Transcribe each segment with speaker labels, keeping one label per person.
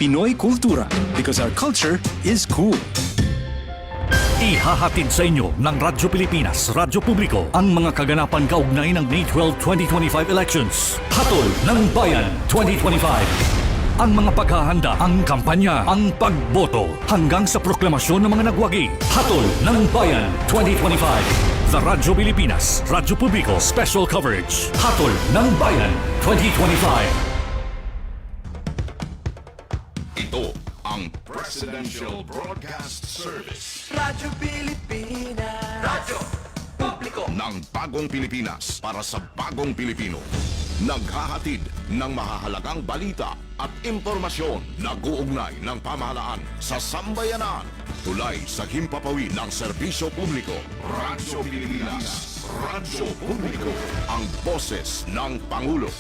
Speaker 1: Pinoy Kultura, because our culture is cool.
Speaker 2: Ihahatid sa inyo ng Radyo Pilipinas, Radyo Publiko ang mga kaganapan kaugnay ng May 12, 2025 elections. Hatol ng Bayan 2025. Ang mga paghahanda, ang kampanya, ang pagboto, hanggang sa proklamasyon ng mga nagwagi. Hatol ng Bayan 2025. Sa Radyo Pilipinas, Radyo Publiko, special coverage. Hatol ng Bayan 2025.
Speaker 3: Ito ang Presidential Broadcast Service
Speaker 4: Radyo Pilipinas, Radyo Publiko
Speaker 3: ng Bagong Pilipinas para sa Bagong Pilipino. Naghahatid ng mahahalagang balita at impormasyon na uugnay ng pamahalaan sa sambayanan. Tulay sa himpapawid ng serbisyo publiko. Radyo Pilipinas, Radyo Publiko, ang boses ng Pangulo.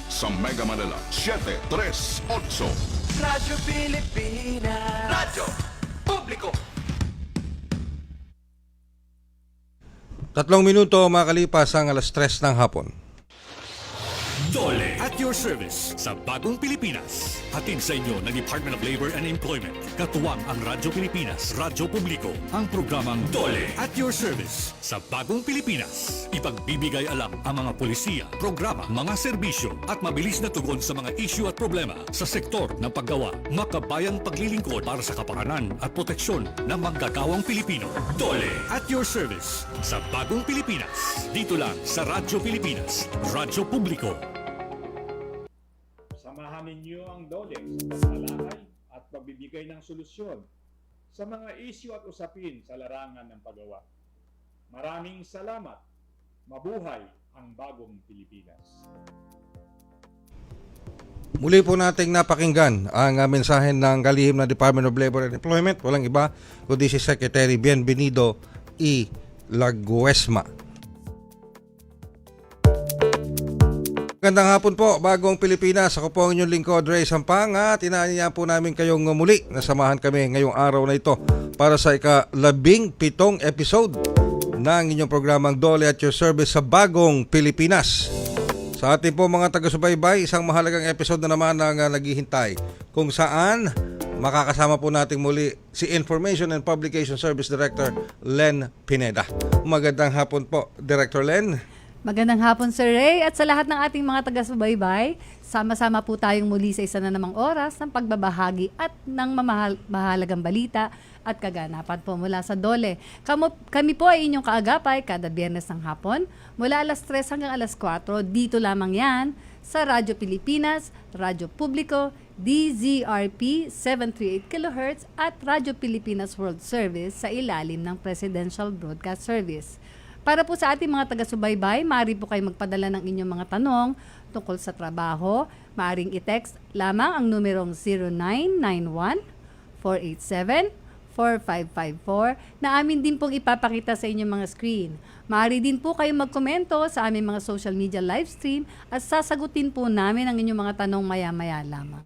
Speaker 3: Sa Mega Manila, 738.
Speaker 4: Radyo Pilipinas, Radyo Publiko.
Speaker 5: 3 minuto makalipas ang 3:00 ng hapon.
Speaker 2: Dole at your service sa Bagong Pilipinas. Hatid sa inyo ng Department of Labor and Employment. Katuwang ang Radyo Pilipinas, Radyo Publiko. Ang programang Dole at your service sa Bagong Pilipinas. Ipagbibigay alam ang mga polisiya, programa, mga serbisyo at mabilis na tugon sa mga issue at problema sa sektor ng paggawa. Makabayang paglilingkod para sa kapakanan at proteksyon ng manggagawang Pilipino. Dole at your service sa Bagong Pilipinas. Dito lang sa Radyo Pilipinas, Radyo Publiko.
Speaker 6: Samahan ninyo ang DOLE sa pagtalakay at pagbibigay ng solusyon sa mga isyu at usapin sa larangan ng paggawa. Maraming salamat. Mabuhay ang Bagong Pilipinas.
Speaker 5: Muli po nating napakinggan ang mensahe ng kalihim ng Department of Labor and Employment. Walang iba kundi si Secretary Bienvenido E. Laguesma. Magandang hapon po, Bagong Pilipinas. Ako po ang inyong lingkod, Ray Sampang, at inaanyayahan po namin kayong muli na samahan kami ngayong araw na ito para sa ika-17 episode ng inyong programang Dole at your service sa Bagong Pilipinas. Sa ating po mga taga-subaybay, isang mahalagang episode na naman ang naghihintay kung saan makakasama po natin muli si Information and Publication Service Director Len Pineda. Magandang hapon po, Director Len.
Speaker 7: Magandang hapon, Sir Ray, at sa lahat ng ating mga taga-subaybay, sama-sama po tayong muli sa isa na namang oras ng pagbabahagi at ng mahalagang balita at kaganapan po mula sa DOLE. Kami po ay inyong kaagapay kada Biyernes ng hapon, mula 3:00 hanggang 4:00, dito lamang yan sa Radyo Pilipinas, Radyo Publiko, DZRP 738 kHz at Radyo Pilipinas World Service sa ilalim ng Presidential Broadcast Service. Para po sa ating mga taga-subaybay, maaari po kayo magpadala ng inyong mga tanong tungkol sa trabaho. Maaaring i-text lamang ang numerong 0991-487-4554 na amin din pong ipapakita sa inyong mga screen. Maaari din po kayo magkomento sa aming mga social media live stream at sasagutin po namin ang inyong mga tanong maya-maya lamang.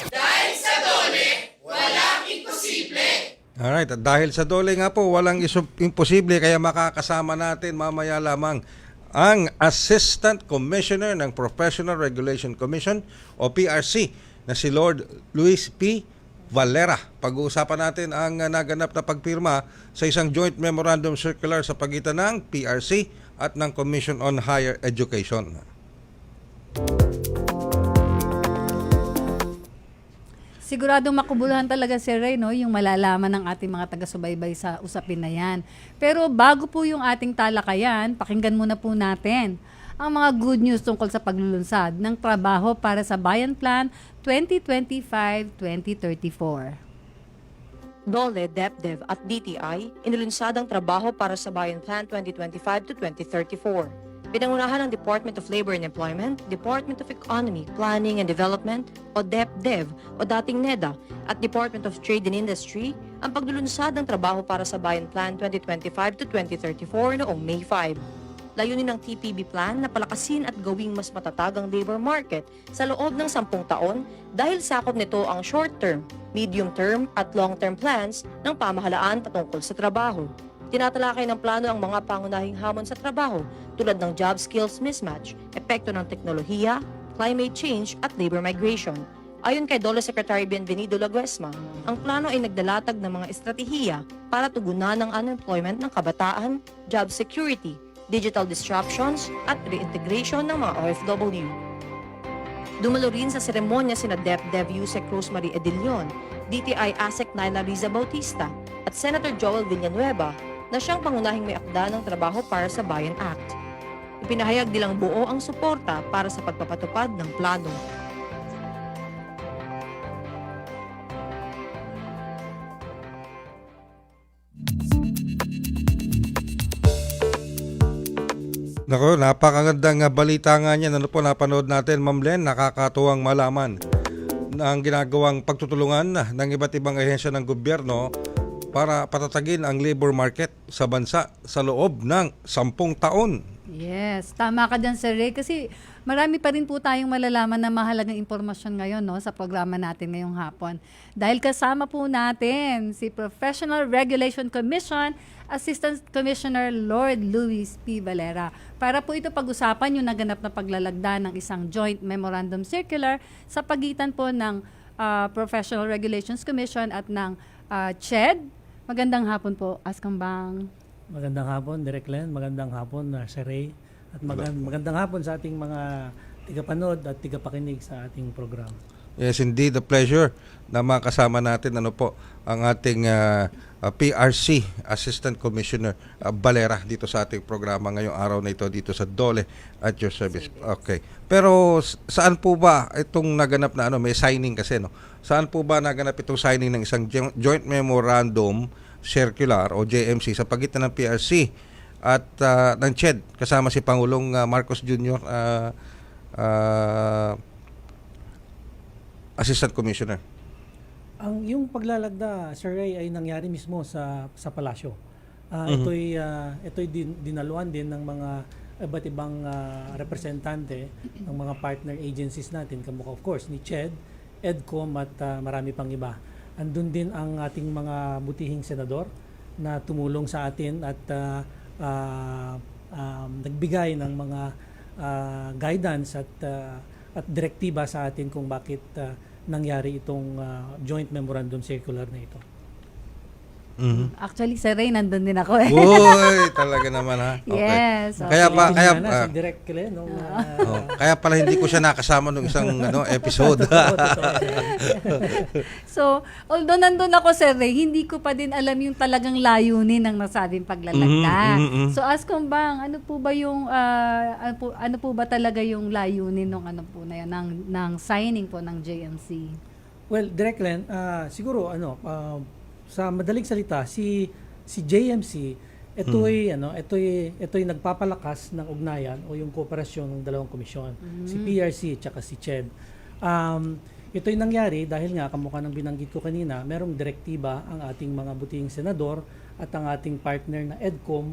Speaker 4: Dahil sa DOLE, walang imposible.
Speaker 5: Alright, at dahil sa DOLE nga po, walang imposible, kaya makakasama natin mamaya lamang ang Assistant Commissioner ng Professional Regulation Commission o PRC na si Lord Luis P. Valera. Pag-uusapan natin ang naganap na pagpirma sa isang joint memorandum circular sa pagitan ng PRC at ng Commission on Higher Education.
Speaker 7: Siguradong makubuluhan talaga, Sir Ray, no, yung malalaman ng ating mga taga-subaybay sa usapin na yan. Pero bago po yung ating talakayan, pakinggan muna po natin ang mga good news tungkol sa paglulunsad ng trabaho para sa Bayan Plan 2025-2034.
Speaker 8: DOLE, DepDev at DTI inilunsad ang trabaho para sa Bayan Plan 2025 to 2034. Pinangunahan ng Department of Labor and Employment, Department of Economy, Planning and Development o DepDev o dating NEDA at Department of Trade and Industry ang paglulunsad ng trabaho para sa Bayan Plan 2025 to 2034 noong May 5. Layunin ng TPB plan na palakasin at gawing mas matatag ang labor market sa loob ng 10 taon dahil sakop nito ang short-term, medium-term at long-term plans ng pamahalaan patungkol sa trabaho. Tinatalakay ng plano ang mga pangunahing hamon sa trabaho tulad ng job skills mismatch, epekto ng teknolohiya, climate change at labor migration. Ayon kay DOLE Secretary Bienvenido Laguesma, ang plano ay nagdalatag ng mga estratehiya para tugunan ang unemployment ng kabataan, job security, digital disruptions at reintegration ng mga OFW. Dumalo rin sa seremonya sina DepDev Yusek Rosemary Edilion, DTI ASEC Naila Riza Bautista at Senator Joel Villanueva na siyang pangunahing may akda ng Trabaho para sa Bayan Act. Ipinahayag nilang buo ang suporta para sa pagpapatupad ng plano.
Speaker 5: Nako, napakagandang balita nga niyan. Ano po napanood natin, Ma'am Len, nakakatuwang malaman na ang ginagawang pagtutulungan ng iba't ibang ahensya ng gobyerno para patatagin ang labor market sa bansa sa loob ng 10 taon.
Speaker 7: Yes, tama ka dyan, Sir Ray. Kasi marami pa rin po tayong malalaman na mahalagang impormasyon ngayon, no, sa programa natin ngayong hapon. Dahil kasama po natin si Professional Regulation Commission Assistant Commissioner Lord Luis P. Valera. Para po ito pag-usapan yung naganap na paglalagda ng isang joint memorandum circular sa pagitan po ng Professional Regulations Commission at ng CHED. Magandang hapon po, Askambang.
Speaker 9: Magandang hapon, Direk Len. Magandang hapon, Sir Ray. At magandang hapon sa ating mga tigapanood at tigapakinig sa ating program.
Speaker 5: Yes, indeed, a pleasure na makasama natin ano po ang ating PRC Assistant Commissioner Valera dito sa ating programa ngayong araw na ito dito sa DOLE at your service. Okay. Pero saan po ba itong naganap na may signing kasi no? Saan po ba naganap itong signing ng isang joint memorandum circular o JMC sa pagitan ng PRC at ng CHED kasama si Pangulong Marcos Jr. Assistant Commissioner?
Speaker 9: Yung paglalagda, Sir Ray, ay nangyari mismo sa palasyo. Ito'y dinaluan din ng mga iba't ibang representante ng mga partner agencies natin, kamukha of course ni CHED, EDCOM at marami pang iba. Andun din ang ating mga butihing senador na tumulong sa atin at nagbigay ng mga guidance at direktiba sa atin kung bakit nangyari itong joint memorandum circular na ito.
Speaker 7: Actually, Sir Ray, nandun din ako eh.
Speaker 5: Uy, talaga naman ha. Okay.
Speaker 7: Yes. Okay.
Speaker 9: Si Direk Len,
Speaker 5: kaya pala hindi ko siya nakasama nung isang episode.
Speaker 7: So, although nandun ako, Sir Ray, hindi ko pa din alam yung talagang layunin ng nasabing paglalagda. So, ask ko bang, ano po ba yung ano po ba talaga yung layunin ng na yan, ng signing po ng JMC?
Speaker 9: Well, Direk Len, siguro sa madaling salita, si JMC, ito'y nagpapalakas ng ugnayan o yung kooperasyon ng dalawang komisyon, si PRC at si CHED. Ito'y nangyari dahil nga, kamukha ng binanggit ko kanina, merong direktiba ang ating mga butihing senador at ang ating partner na EDCOM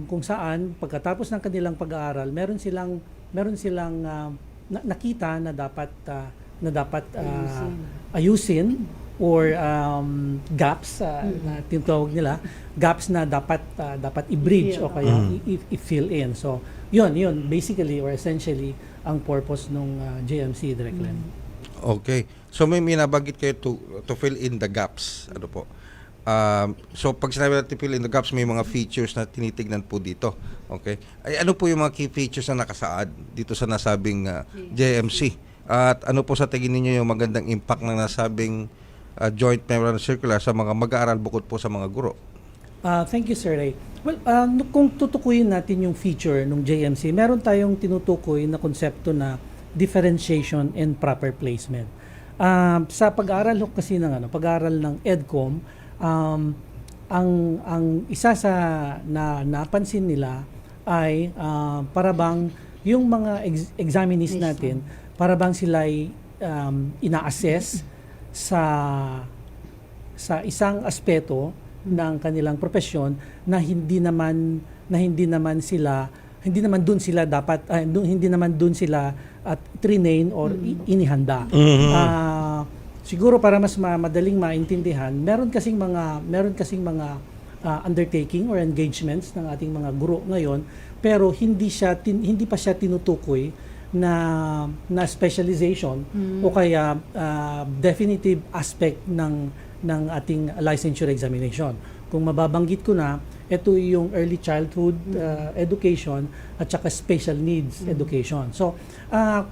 Speaker 9: kung saan pagkatapos ng kanilang pag-aaral, meron silang nakita na dapat ayusin or gaps na tinatawag nila, gaps na dapat i-bridge o kaya i-fill in. So, yun basically or essentially ang purpose nung JMC, Direk Len.
Speaker 5: Okay. So may nabanggit kayo to fill in the gaps. Ano po? So pag sinabi natin fill in the gaps, may mga features na tinitignan po dito. Okay? Ay ano po yung mga key features na nakasaad dito sa nasabing JMC? At ano po sa tingin niyo yung magandang impact ng nasabing joint memorandum circular sa mga mag-aaral bukod po sa mga guro?
Speaker 9: Thank you, Sir Ray. Well, kung tutukuyin natin yung feature ng JMC, meron tayong tinutukoy na konsepto na differentiation and proper placement. Sa pag-aaral kasi pag-aaral ng EDCOM, ang isa sa napansin nila ay parabang yung mga examinees natin, parabang sila'y ina-assess sa isang aspeto ng kanilang profesyon na hindi naman doon sila at train or inihanda. Siguro para mas madaling maintindihan, meron kasing mga undertaking or engagements ng ating mga guro ngayon, pero hindi pa siya tinutukoy na specialization o kaya definitive aspect ng ating licensure examination. Kung mababanggit ko na, ito yung early childhood education at saka special needs education. So,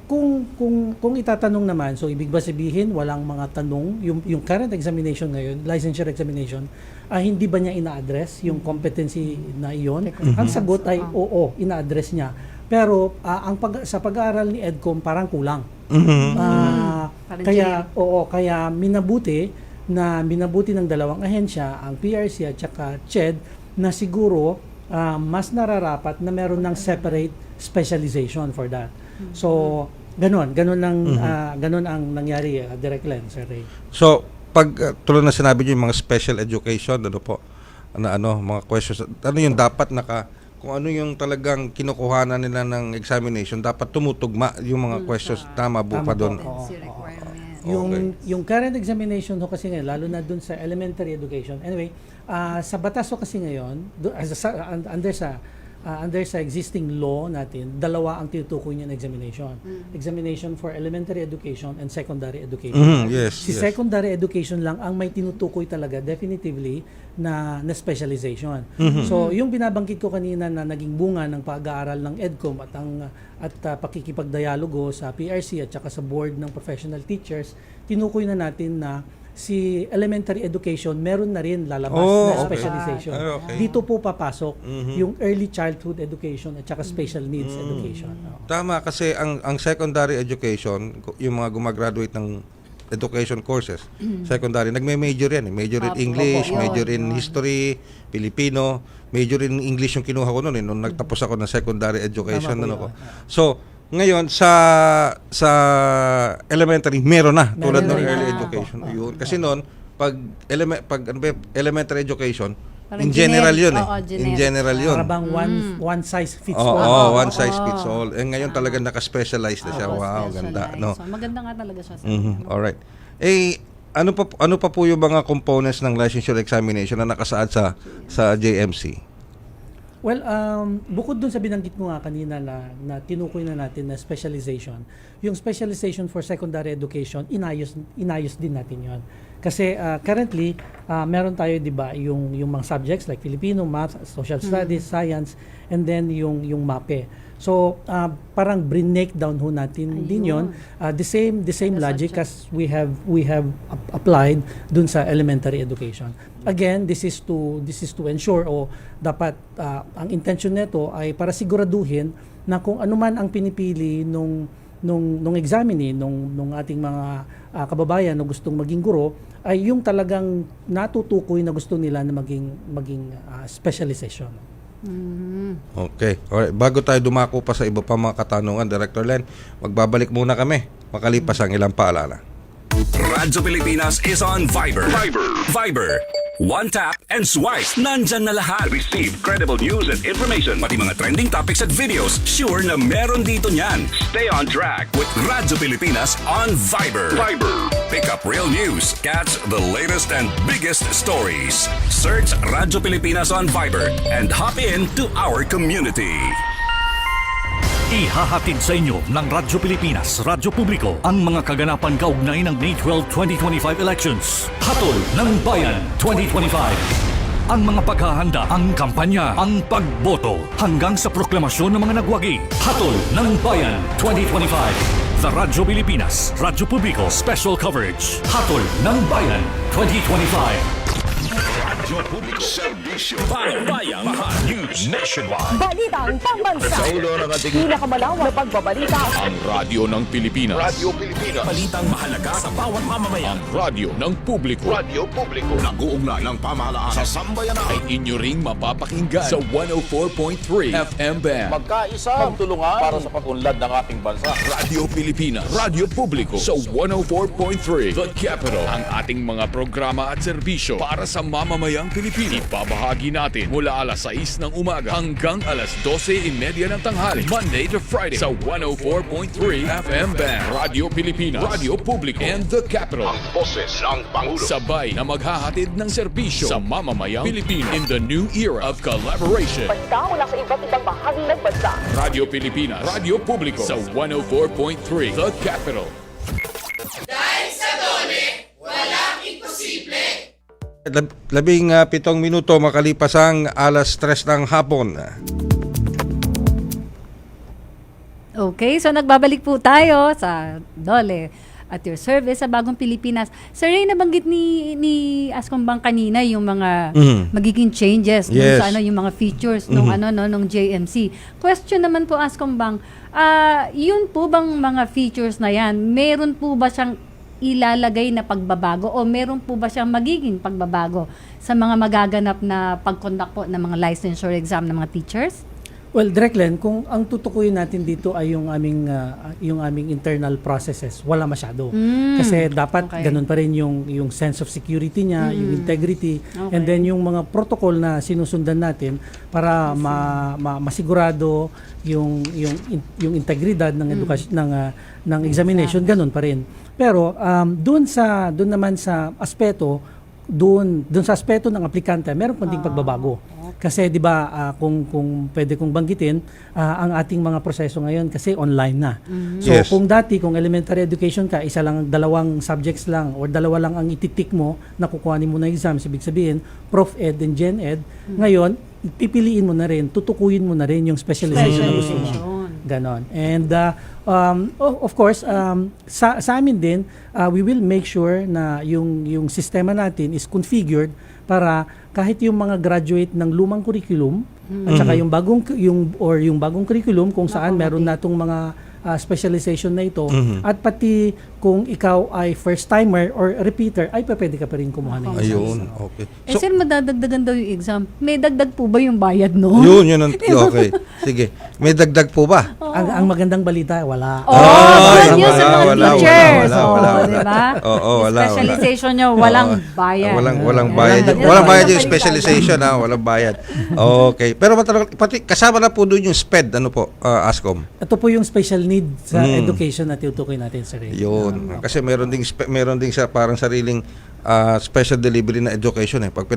Speaker 9: kung itatanong naman, so ibig ba sabihin walang mga tanong, yung current examination ngayon, licensure examination, hindi ba niya ina-address yung competency na iyon? Ang sagot ay oo, ina-address niya. Pero sa pag-aaral ni EDCOM parang kulang. Kaya minabuti ng dalawang ahensya, ang PRC at saka CHED, na siguro mas nararapat na meron ng separate specialization for that. So, ganun ang nangyari, Direct Len, Sir Ray.
Speaker 5: So, pag tulad na sinabi niyo yung mga special education, ano po, mga questions, ano yung dapat kung ano yung talagang kinukuhanan nila ng examination, dapat tumutugma yung mga questions, tama po pa doon.
Speaker 7: Competency requirement.
Speaker 9: Yung current examination ho kasi ngayon, lalo na dun sa elementary education. Anyway, sa batas ho kasi ngayon, under sa existing law natin, dalawa ang tinutukoy niya ng examination. Examination for elementary education and secondary education. Si secondary education lang ang may tinutukoy talaga definitively na specialization. So, yung binabanggit ko kanina na naging bunga ng pag-aaral ng EDCOM at pakikipagdialogo sa PRC at saka sa board ng professional teachers, tinukoy na natin na si elementary education meron na rin lalabas na specialization. Dito po papasok yung early childhood education at saka special needs education.
Speaker 5: Tama, kasi ang secondary education, yung mga gumagraduate ng education courses, secondary, nagme-major yan. Major in English, major in history, Filipino, major in English yung kinuha ko noon. Nung nagtapos ako ng secondary education. So, ngayon, sa elementary, meron na, tulad ng early education. Yun. Kasi noon, pag elementary education,
Speaker 7: Parang
Speaker 5: in general yun
Speaker 7: generic.
Speaker 5: In general yun.
Speaker 9: Parang one size fits all.
Speaker 5: One size fits all. Ngayon talaga naka-specialize na siya. Wow, ganda. No?
Speaker 7: So, maganda nga talaga siya.
Speaker 5: Alright. Ano pa po yung mga components ng licensure examination na nakasaad sa JMC?
Speaker 9: Well, bukod dun sa binanggit mo nga kanina na tinukoy na natin na specialization, yung specialization for secondary education, inayos din natin yon. Kasi currently, meron tayo, di ba, yung mga subjects like Filipino, Math, Social Studies, Science, and then yung MAPE. So, parang break down ho natin din yon. The same logic as we have applied dun sa elementary education. Again, this is to ensure dapat ang intention nito ay para siguraduhin na kung ano man ang pinipili nung examinee nung ating mga kababayan na gustong maging guro ay yung talagang natutukoy na gusto nila na maging specialization.
Speaker 5: Okay. Alright. Bago tayo dumako pa sa iba pa mga katanungan, Director Len, magbabalik muna kami makalipas ang ilang paalala.
Speaker 2: Radyo Pilipinas is on Viber. Viber. One tap and swipe. Nandyan na lahat. Receive credible news and information. Pati mga trending topics at videos. Sure na meron dito niyan. Stay on track with Radyo Pilipinas on Viber. Pick up real news. Catch the latest and biggest stories. Search Radyo Pilipinas on Viber and hop in to our community. Ihahatid sa inyo ng Radyo Pilipinas, Radyo Publiko, ang mga kaganapan kaugnay ng May 12, 2025 elections. Hatol ng Bayan 2025. Ang mga paghahanda, ang kampanya, ang pagboto, hanggang sa proklamasyon ng mga nagwagi. Hatol ng Bayan 2025. The Radyo Pilipinas, Radyo Publiko Special Coverage. Hatol ng Bayan 2025. Radyo Publiko Serbisyo Pangbayang Mahal News Nationwide.
Speaker 8: Balitang pambansa.
Speaker 3: Sa ulo ng ating
Speaker 8: Pinakamalawak na pagbabalita.
Speaker 3: ang radyo ng Pilipinas.
Speaker 2: Balitang mahalaga sa bawat mamamayan.
Speaker 3: Radyo ng publiko. Nag-uugnay ng pamahalaan sa sambayanan.
Speaker 10: ay inyo ring mapapakinggan sa 104.3 FM band.
Speaker 11: Magkaisa, magtulungan para sa pag-unlad ng ating bansa.
Speaker 10: Radio Pilipinas, Radio Publiko sa 104.3 The Capital. Ang ating mga programa at serbisyo para sa mamamayan mamamayang Pilipino. Ibabahagi natin mula alas 6 ng umaga hanggang alas 12:30 ng tanghali, Monday to Friday sa 104.3 FM Band, Radyo Pilipinas, Radyo Publiko, and The Capital.
Speaker 3: Ang boses ng Pangulo.
Speaker 10: Sabay na maghahatid ng serbisyo sa mamamayang Pilipino in the new era of collaboration.
Speaker 8: Basta mula sa iba't ibang bahagi ng bansa.
Speaker 10: Radyo Pilipinas, Radyo Publiko sa 104.3 The Capital.
Speaker 4: Dahil sa Dole, walang imposible.
Speaker 5: 17 minuto makalipas ang alas 3 ng hapon.
Speaker 7: Okay, so nagbabalik po tayo sa Dole at your service sa Bagong Pilipinas. Sir Ray, nabanggit ni Ascom Bang kanina yung mga magiging changes dun
Speaker 5: Yes.
Speaker 7: sa yung mga features nung nung JMC. Question naman po, Ascom Bang, yun po bang mga features na yan, meron po ba siyang ilalagay na pagbabago o meron po ba siyang magiging pagbabago sa mga magaganap na pag-conduct po ng mga licensure exam ng mga teachers?
Speaker 9: Well, Direk Len, kung ang tutukuyin natin dito ay yung aming internal processes, wala masyado. Kasi dapat ganun pa rin yung sense of security niya, yung integrity, and then yung mga protocol na sinusundan natin para masigurado yung integridad ng edukasyon ng examination, ganun pa rin. Pero doon naman sa aspeto sa aspeto ng aplikante, meron konting pagbabago. Kasi 'di ba kung pwede kong banggitin, ang ating mga proseso ngayon kasi online na. So
Speaker 5: Yes.
Speaker 9: kung dati kung elementary education ka, isa lang, dalawang subjects lang or dalawa lang ang ititik mo na kukuhanin mo na exam, ibig sabihin Prof Ed and Gen Ed, ngayon pipiliin mo na rin, tutukuyin mo na rin yung specialization na gusto mo. Ganon. And of course, sa amin din, we will make sure na yung sistema natin is configured para kahit yung mga graduate ng lumang curriculum at saka yung bagong curriculum kung saan meron natong mga specialization na ito at pati kung ikaw ay first timer or repeater ay pwede ka pa rin kumuha ng exam.
Speaker 5: Ayun, okay.
Speaker 7: So, sir, madadagdagan daw yung exam. May dagdag po ba yung bayad no?
Speaker 5: Yun okay. Sige. May dagdag po ba?
Speaker 9: Ang magandang balita, wala.
Speaker 7: Good news sa mga
Speaker 5: wala,
Speaker 7: teachers.
Speaker 5: wala.
Speaker 7: Diba?
Speaker 5: Oo,
Speaker 7: Yung
Speaker 5: wala.
Speaker 7: specialization nyo, walang bayad.
Speaker 5: Walang bayad. Walang bayad yung specialization, walang bayad. Okay. Pero pati kasama na po doon yung SPED, ano po, Ascom?
Speaker 9: Ito po yung special need sa education na tinutukoy natin sa rin.
Speaker 5: Yun. Kasi meron ding sa parang sariling special delivery na education pag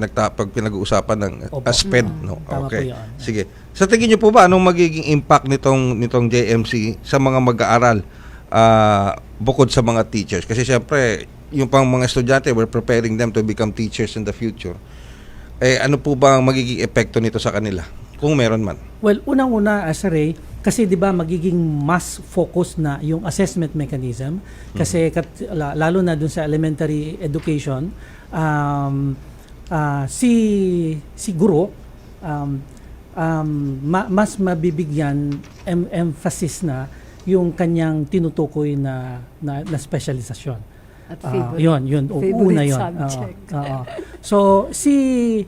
Speaker 5: pinag-uusapan ng SPED, no.
Speaker 9: Tama
Speaker 5: Okay.
Speaker 9: po yun.
Speaker 5: Sige. Sa tingin niyo po ba anong magiging impact nitong JMC sa mga mag-aaral bukod sa mga teachers? Kasi siyempre, yung pang mga estudyante, we're preparing them to become teachers in the future. Ano po ba ang magiging epekto nito sa kanila? Kung meron man.
Speaker 9: Well, unang-una, Ray, kasi 'di ba magiging mas focus na yung assessment mechanism kasi lalo na dun sa elementary education, si guro mas mabibigyan emphasis na yung kanyang tinutukoy na specialization.
Speaker 7: At favorite.
Speaker 9: Yun, una yun.
Speaker 7: subject.
Speaker 9: So si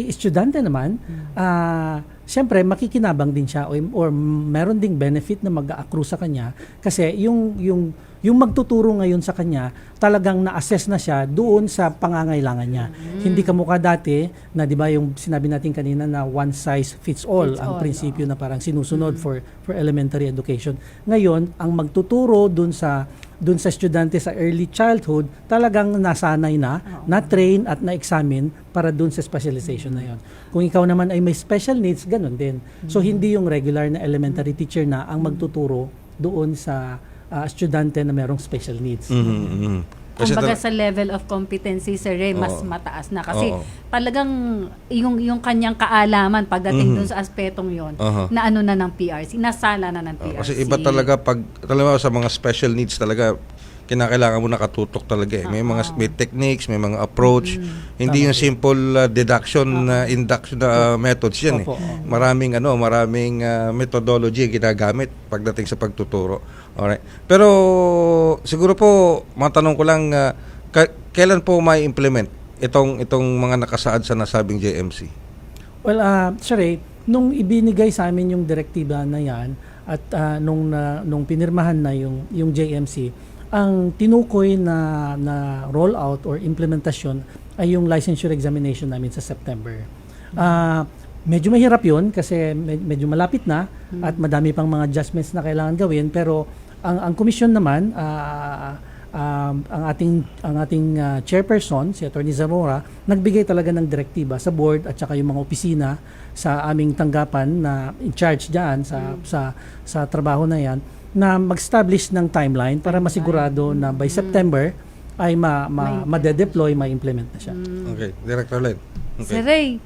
Speaker 9: estudyante naman, siyempre makikinabang din siya or meron ding benefit na mag-accrue sa kanya kasi yung magtuturo ngayon sa kanya talagang na-assess na siya doon sa pangangailangan niya. Hindi kamukha dati na 'di ba yung sinabi natin kanina na one size fits all ang prinsipyo na parang sinusunod for elementary education. Ngayon, ang magtuturo doon sa estudyante sa early childhood, talagang nasanay na-train at na-examine para doon sa specialization na yon. Kung ikaw naman ay may special needs, ganun din. So, hindi yung regular na elementary teacher na ang magtuturo doon sa estudyante na merong special needs.
Speaker 7: Kumbaga sa level of competency, Sir Ray, mas mataas na. Kasi talagang yung kanyang kaalaman pagdating dun sa aspetong yon na ano na ng PRC, nasala na ng PRC.
Speaker 5: Kasi iba talaga sa mga special needs talaga, kinakailangan mo nakatutok talaga. May techniques, may mga approach. Hindi yung simple deduction induction methods yan. Maraming methodology ginagamit pagdating sa pagtuturo. Alright. Pero siguro po matanong ko lang kailan po mai-implement itong mga nakasaad sa nasabing JMC?
Speaker 9: Well, Sir, nung ibinigay sa amin yung direktiba na yan at nung pinirmahan na yung JMC, ang tinukoy na rollout or implementasyon ay yung licensure examination namin sa September. Medyo mahirap yun kasi medyo malapit na at madami pang mga adjustments na kailangan gawin, pero ang komisyon naman, ang ating chairperson, si Attorney Zamora, nagbigay talaga ng direktiba sa board at saka yung mga opisina sa aming tanggapan na in charge diyan sa trabaho na yan, na mag-establish ng timeline para masigurado na by September ay ma-deploy, ma-implement na siya.
Speaker 5: Okay, Director Len. Okay.
Speaker 7: Sir Ray,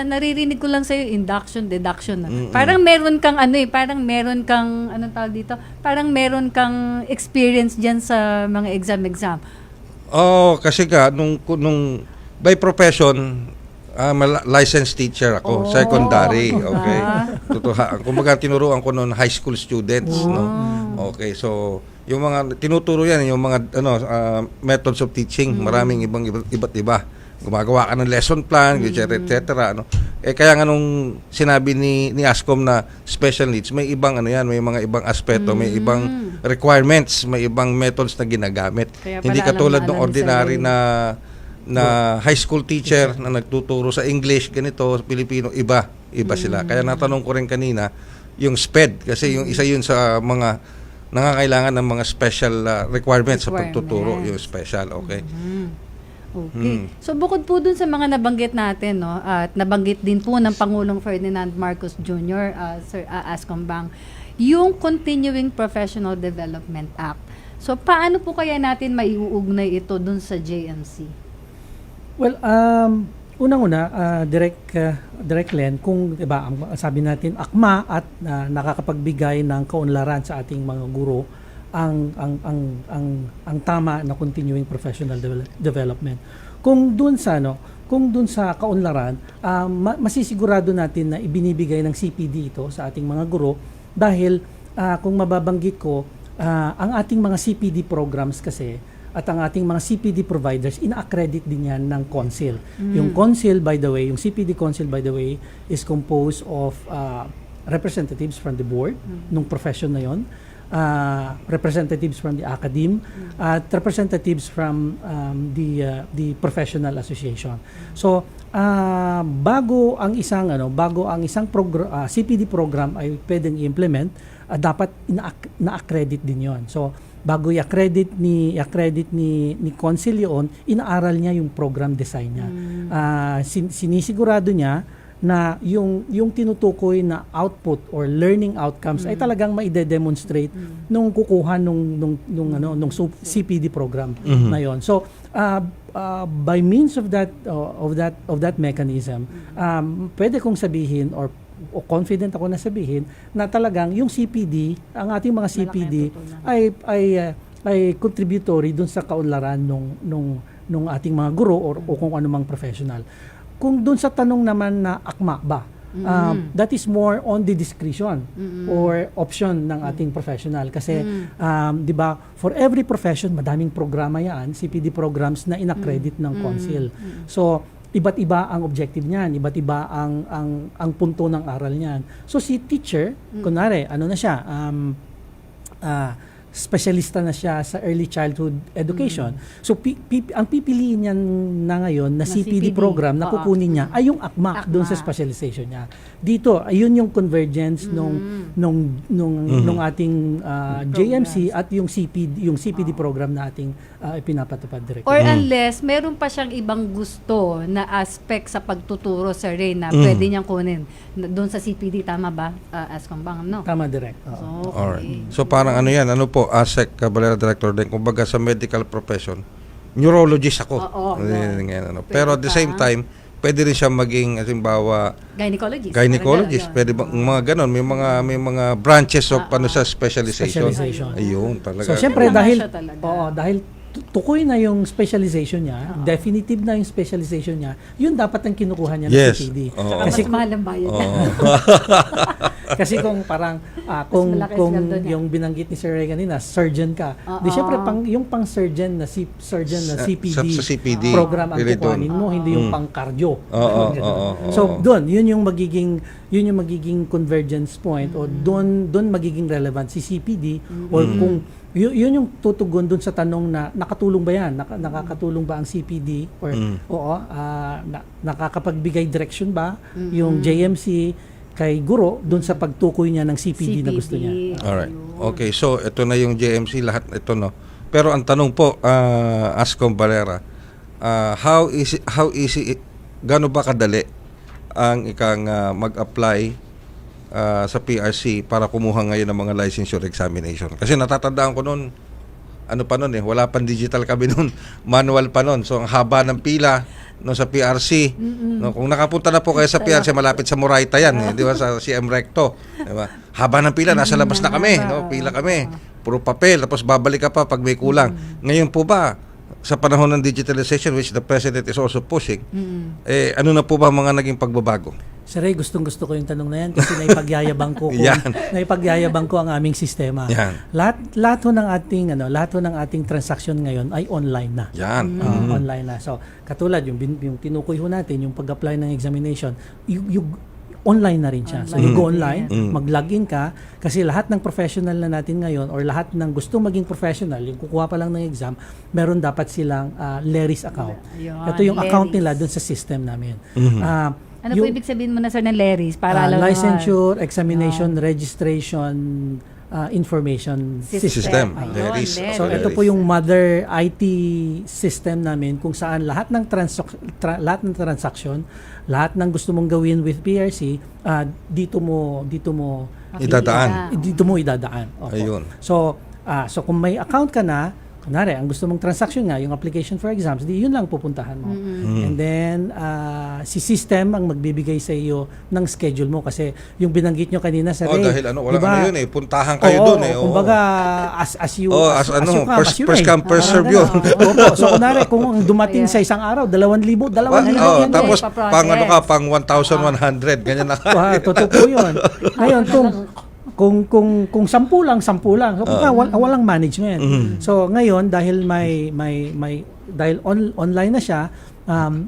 Speaker 7: naririnig ko lang sa'yo, induction, deduction. Parang meron kang parang meron kang, anong tawag dito? Parang meron kang experience dyan sa mga exam.
Speaker 5: Kasi nung by profession, licensed teacher ako, secondary, okay. Kumbaga tinuruan ko noon high school students, no. Okay, so yung mga tinuturo yan, yung mga methods of teaching, maraming iba't iba. Gumagawa ka ng lesson plan, etc. Ano. Kaya nga nung sinabi ni ASCOM na special needs, may ibang may mga ibang aspeto, may ibang requirements, may ibang methods na ginagamit. Hindi katulad ng ordinary na high school teacher na nagtuturo sa English, ganito, Pilipino, iba sila. Kaya natanong ko rin kanina, yung SPED, kasi yung isa yun sa mga nangangailangan ng mga special requirements sa pagtuturo, yung special, okay.
Speaker 7: Okay. So bukod po dun sa mga nabanggit natin, no, at nabanggit din po ng Pangulong Ferdinand Marcos Jr., Sir ASCOM Bang, yung Continuing Professional Development Act. So paano po kaya natin maiuugnay ito dun sa JMC?
Speaker 9: Well, unang-una, Direct Len, kung diba, ang sabi natin akma at nakakapagbigay ng kaunlaran sa ating mga guro ang tama na continuing professional development. Kung doon sa kaunlaran, masisigurado natin na ibinibigay ng CPD ito sa ating mga guro dahil kung mababanggit ko, ang ating mga CPD programs kasi at ang ating mga CPD providers, ina-accredit din yan ng Council. Yung Council, by the way, yung CPD Council, by the way, is composed of representatives from the board, nung profession na yon, representatives from the academe, at representatives from the professional association. So, bago ang isang CPD program ay pwedeng i-implement, dapat na-accredit din 'yon. So, bago i-accredit ni Council yun, inaaral niya yung program design niya. Sinisigurado niya na yung tinutukoy na output or learning outcomes ay talagang maide-demonstrate nung kukuha nung CPD program na yon. So by means of that mechanism, pwede kong sabihin or confident ako na sabihin na talagang yung CPD, ang ating mga CPD ay contributory dun sa kaunlaran nung ating mga guro o kung anumang professional. Kung doon sa tanong naman na akma ba, that is more on the discretion or option ng ating professional. Kasi, di ba, for every profession, madaming programa yan, CPD programs na inaccredit ng Council. So, iba't iba ang objective niyan, iba't iba ang punto ng aral niyan. So, si teacher, kunwari, na siya, specialista na siya sa early childhood education. So, ang pipiliin niya na ngayon na CPD program na kukunin niya ay yung akma doon sa specialization niya. Dito, ayun yung convergence nung ating JMC at yung CPD program na ating pinapatupad direct.
Speaker 7: Or unless meron pa siyang ibang gusto na aspect sa pagtuturo sa Ray na pwede niyang kunin doon sa CPD, tama ba? ASCOM Bang, no?
Speaker 9: Tama, direct.
Speaker 7: So, okay.
Speaker 5: Alright. So parang ASEC Cabalera Director din, kumbaga sa medical profession, neurologist ako. Pero at the same time, pwede rin siya maging halimbawa gynecologist. Pwede ba mga ganon, may mga branches of sa specialization. Ayun talaga.
Speaker 9: So syempre dahil tukoy na yung specialization niya, definitive na yung specialization niya, yun dapat ang kinukuha niya ng CPD.
Speaker 7: Kasi mahal ang bayad.
Speaker 9: Kasi kung parang kung yung binanggit ni Sir Ray kanina, surgeon ka. Di syempre yung pang surgeon na CPD program ang kukuhanin mo, hindi yung pang cardio. So doon, yun yung magiging convergence point o doon magiging relevant si CPD or Yun yung tutugon dun sa tanong na nakatulong ba yan? Nakakatulong ba ang CPD? Or, oo, nakakapagbigay direction ba yung JMC kay guro dun sa pagtukoy niya ng CPD, na gusto niya?
Speaker 5: Alright. Okay, so ito na yung JMC, lahat ito, no? Pero ang tanong po, Ascom Valera, how easy, gaano ba kadali ang ikang mag-apply sa PRC para kumuha ngayon ng mga licensure examination? Kasi natatandaan ko noon, ano pa noon wala pang digital kami noon, manual pa noon. So ang haba ng pila no sa PRC. No, kung nakapunta na po kayo sa PRC, malapit sa Moraita yan, di ba, sa CM Recto, di ba? Haba ng pila, nasa labas na kami, no? Pila kami, puro papel, tapos babalik ka pa pag may kulang. Ngayon po ba, sa panahon ng digitalization, which the President is also pushing, ano na po ba mga naging pagbabago?
Speaker 9: Sir Ray, gustong-gusto ko yung tanong na yan kasi naipagyayabang ko naipagyayabang ko ang aming sistema. Lahat ho ng ating transaction ngayon ay online na. Online na. So, katulad yung tinukoy ho natin, yung pag-apply ng examination, online na rin siya. So, you go online, mag-login ka, kasi lahat ng professional na natin ngayon or lahat ng gustong maging professional, yung kukuha pa lang ng exam, meron dapat silang LERIS account. Ito yung account nila dun sa system namin.
Speaker 7: Ano po ibig sabihin mo na, sir, ng LERIS? Para
Speaker 9: licensure, examination, registration, information system.
Speaker 5: LERIS.
Speaker 9: So ito po yung mother IT system namin kung saan lahat ng transaction, lahat ng gusto mong gawin with PRC, dito mo idadaan.
Speaker 5: Ayun.
Speaker 9: So kung may account ka na, kunwari, ang gusto mong transaction nga, yung application for exams, yun lang pupuntahan mo. And then, si system ang magbibigay sa iyo ng schedule mo. Kasi yung binanggit nyo kanina sa Ray.
Speaker 5: Dahil walang yun puntahan kayo doon
Speaker 9: kumbaga, as you
Speaker 5: first come, first serve yun.
Speaker 9: So, kunwari, kung dumating sa isang araw, 2,000, 2,000.
Speaker 5: Tapos, pang 1,100, ganyan na.
Speaker 9: Totoo po yun. Ngayon, kung 10 lang. So, walang management. So, ngayon, dahil dahil online na siya,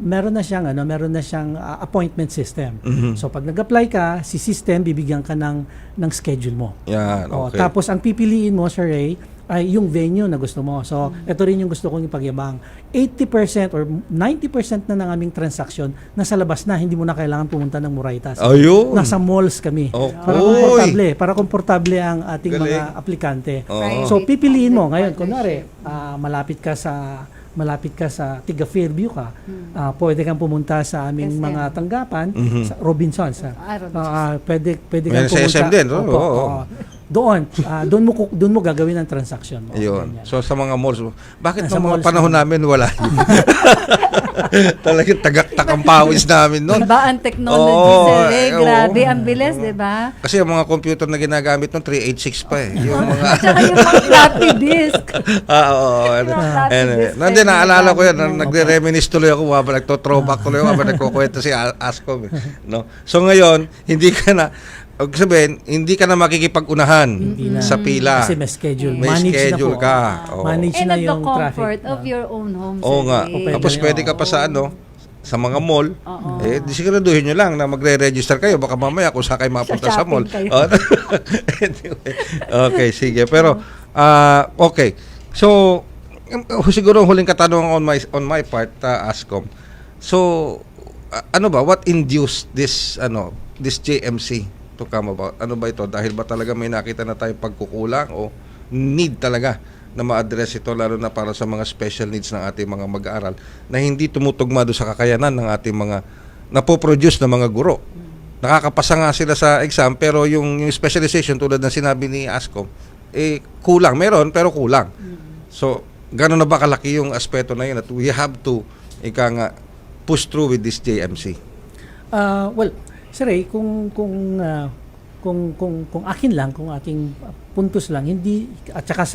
Speaker 9: meron na siyang appointment system. So, pag nag-apply ka, si system, bibigyan ka ng schedule mo.
Speaker 5: Yan, okay.
Speaker 9: Tapos, ang pipiliin mo, Sir Ray, ay yung venue na gusto mo. So, ito rin yung gusto kong ipagyabang. 80% or 90% na ng aming transaction nasa labas na, hindi mo na kailangan pumunta ng Moraitas.
Speaker 5: Ayun.
Speaker 9: Nasa malls kami. Para komportable ang ating mga aplikante. So, pipiliin mo. Ngayon, kunwari, malapit ka sa Tiga Fairview ka, pwede kang pumunta sa aming mga tanggapan, sa Robinsons. Pwede kang pumunta.
Speaker 5: Sa SM din.
Speaker 9: Doon mo gagawin ang transaction mo.
Speaker 5: Ayun. So sa mga malls, bakit sa mga panahon namin wala? Talagang tagaktak ang pawis namin noon.
Speaker 7: Iba ang technology, sir Ray. Grabe, ang bilis, di ba?
Speaker 5: Kasi yung mga computer na ginagamit noon, 386 pa Yung mga...
Speaker 7: Tsaka yung mga floppy disk.
Speaker 5: Anyway, naalala ko yan, nagre-reminisce tuloy ako, nagto-throwback tuloy ako, nagkukwento si Ascom. No? So ngayon, hindi ka na makikipag-unahan sa pila.
Speaker 9: Kasi may schedule.
Speaker 5: May schedule ka.
Speaker 9: Manage na yung
Speaker 7: the
Speaker 9: traffic.
Speaker 7: comfort of your own home.
Speaker 5: Nga. Tapos pwede ka pa sa sa mga mall, siguraduhin nyo lang na magre-register kayo. Baka mamaya kung saan kayo mapunta sa mall. Anyway. Okay, sige. Pero, okay. So, siguro huling katanungan on my part, Ascom. So, what induced this JMC to come about? Ano ba ito? Dahil ba talaga may nakita na tayong pagkukulang o need talaga na ma-address ito, lalo na para sa mga special needs ng ating mga mag-aaral na hindi tumutugma doon sa kakayanan ng ating mga napoproduce na mga guro. Nakakapasa nga sila sa exam, pero yung specialization tulad ng sinabi ni Ascom, kulang. Meron, pero kulang. So, gano'n na ba kalaki yung aspeto na yun that we have to push through with this JMC?
Speaker 9: Well, Sir Ray, kung akin lang, kung aking puntos lang, hindi, at saka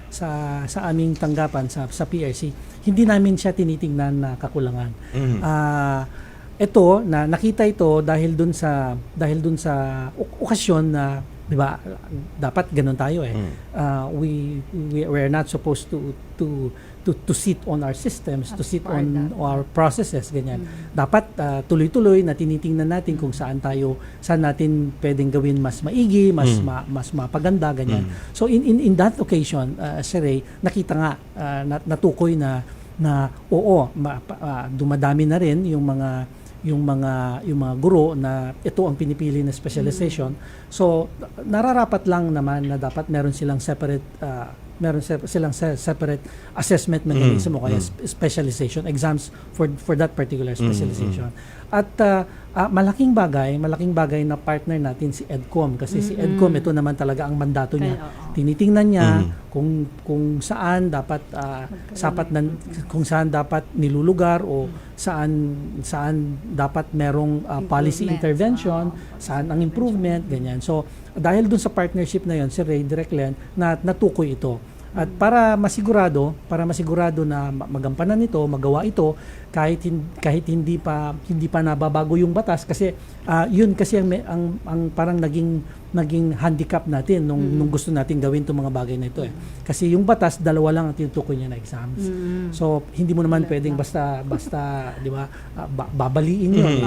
Speaker 9: sa aming tanggapan sa PRC, hindi namin siya tinitingnan na kakulangan. Ito na nakita ito dahil dun sa okasyon na, 'di ba, dapat ganun tayo we are not supposed to to sit on our systems, to sit
Speaker 7: part
Speaker 9: on
Speaker 7: that.
Speaker 9: our processes, ganyan. Dapat tuloy-tuloy na tinitingnan natin kung saan natin pwedeng gawin mas maigi, mas mapaganda, ganyan. So in that occasion, Sir Ray, nakita nga, natukoy na oo, dumadami na rin yung mga guro na ito ang pinipili na specialization. So nararapat lang naman na dapat meron silang separate assessment mechanism o kaya specialization exams for that particular specialization. At malaking bagay na partner natin si EDCOM, kasi si EDCOM ito naman talaga ang mandato niya. Tinitingnan niya kung saan dapat kung saan dapat nilulugar o saan dapat merong policy intervention, saan ang improvement, ganyan. So dahil dun sa partnership na yon, si Ray, Direct Len, na natukoy ito. At para masigurado na magampanan ito, magawa ito kahit hindi pa nababago yung batas, kasi yun kasi ang parang naging handicap natin nung gusto natin gawin itong mga bagay na ito eh. Kasi yung batas, dalawa lang ang tinutukoy niya na exams. So hindi mo naman pwedeng basta di ba, babaliin yun.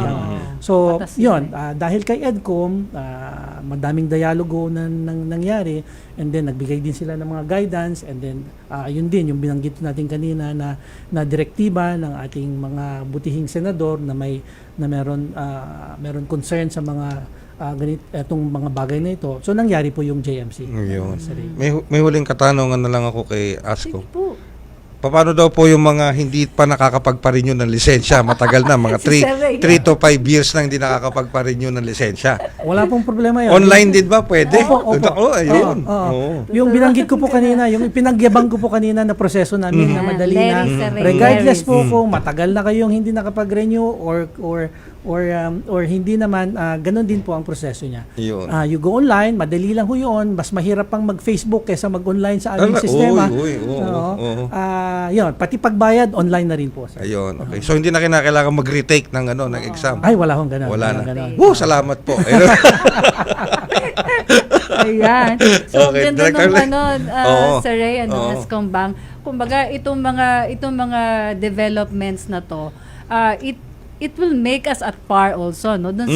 Speaker 9: So yun, dahil kay EDCOM, madaming dialogo na nangyari, and then nagbigay din sila ng mga guidance, and then yun din yung binanggit natin kanina na direktiba ng ating mga butihing senador na meron concern sa mga itong mga bagay na ito. So nangyari po yung JMC.
Speaker 5: Yun. May huling katanungan na lang ako kay Asko.
Speaker 7: Sige po.
Speaker 5: Paano daw po yung mga hindi pa nakakapagpa-renew ng lisensya? Matagal na, mga
Speaker 7: Si Sir Ray.
Speaker 5: 3 to 5 years na hindi nakakapagpa-renew ng lisensya.
Speaker 9: Wala pong problema yun.
Speaker 5: Online din ba? Pwede?
Speaker 9: Opo.
Speaker 5: Oh, ayun.
Speaker 9: Oo. Yung binanggit ko po kanina, yung ipinagyabang ko po kanina na proseso namin na madali na.
Speaker 7: Larry, Sir Ray,
Speaker 9: Regardless
Speaker 7: Larry.
Speaker 9: po kung matagal na kayong hindi nakapag-renew or hindi naman, ganun din po ang proseso niya.
Speaker 5: Yun.
Speaker 9: You go online, madali lang ho yun. Mas mahirap pang mag-Facebook kaysa mag-online sa aming sistema. Yun, pati pagbayad, online na rin po. Sir.
Speaker 5: Ayun, okay. So hindi na kinakailangan mag-retake ng exam.
Speaker 9: Ay, wala hong ganun.
Speaker 5: Wala na.
Speaker 9: Ganun.
Speaker 5: Salamat po.
Speaker 7: Ayan. So,
Speaker 5: Okay,
Speaker 7: ganda
Speaker 5: Director
Speaker 7: nung
Speaker 5: Len. Oo.
Speaker 7: Sir Ray,
Speaker 5: Oo.
Speaker 7: Escom Bang. Kumbaga, itong mga developments na to, it will make us at par also, no? Doon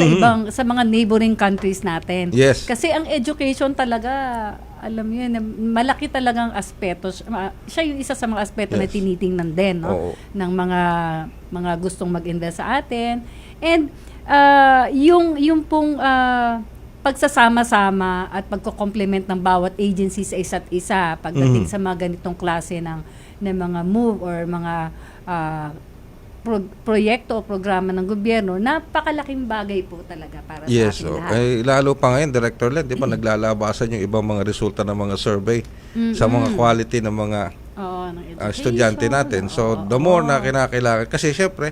Speaker 7: sa mga neighboring countries natin.
Speaker 5: Yes.
Speaker 7: Kasi ang education talaga, alam mo yun, malaki talagang aspeto. Siya yung isa sa mga aspeto na tinitingnan din, no?
Speaker 5: Oo.
Speaker 7: Ng mga gustong mag-invest sa atin. And yung pong pagsasama-sama at pagko-complement ng bawat agency sa isa't isa pagdating sa mga ganitong klase ng mga move or mga proyekto o programa ng gobyerno, napakalaking bagay po talaga para sa ating lahat.
Speaker 5: Lalo pa ngayon, Director Len, di ba naglalabasan yung ibang mga resulta ng mga survey sa mga quality ng mga
Speaker 7: ng
Speaker 5: estudyante natin. So, the more na kinakailangan. Kasi syempre,